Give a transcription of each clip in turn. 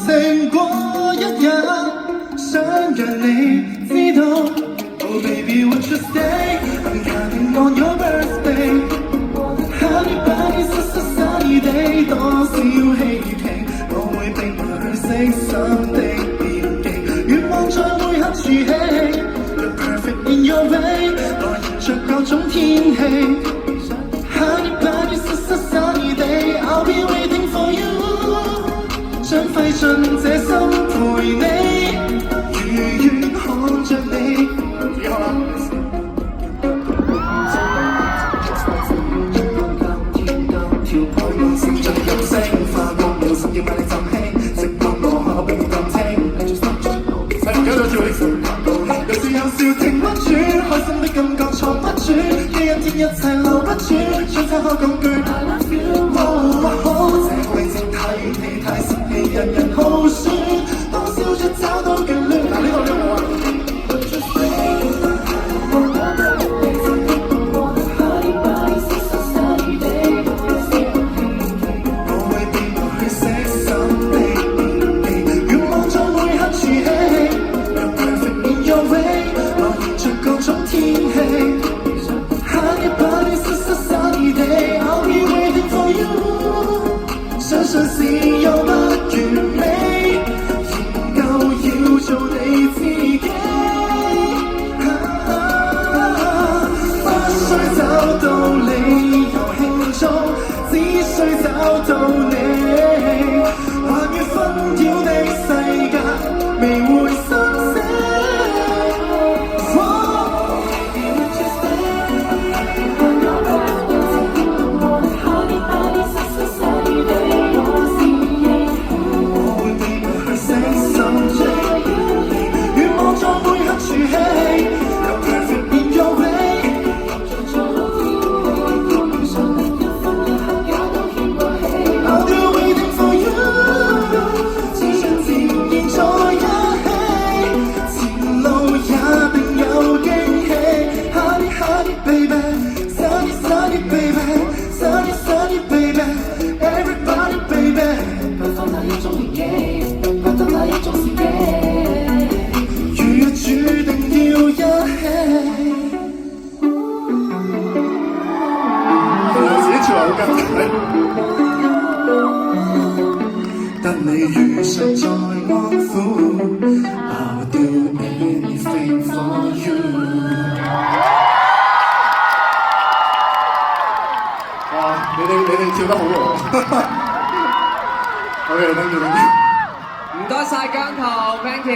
成過一日，想讓你知道。Oh baby, won't you stay? I'm counting on your birthday. Happy birthday, so sunny day. 多少希冀，我會並佢識心的標記。願望再會合住氣。You're perfect in your way， 來迎着各種天氣。Happy birthday, so sunny day. I'll be waiting for you。想費盡這心陪你，如願看着你。幾好啦！一切留不住，想拆開講句 I love you。好，這季節太熱氣太濕氣，人人好酸，當笑着找到眷戀。嗱呢個呢個啊。相信有不完美，研究要做你自己。不需找到理由慶祝，只需找到你。環繞紛擾的世界，未會生死。但你如常在安撫 I'll do anything for you。 哇！你哋跳得好喎！OK，thank you。唔該晒姜濤 ，thank you。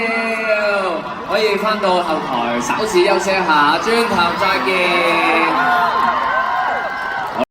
可以翻到後台稍事休息一下，轉頭再見。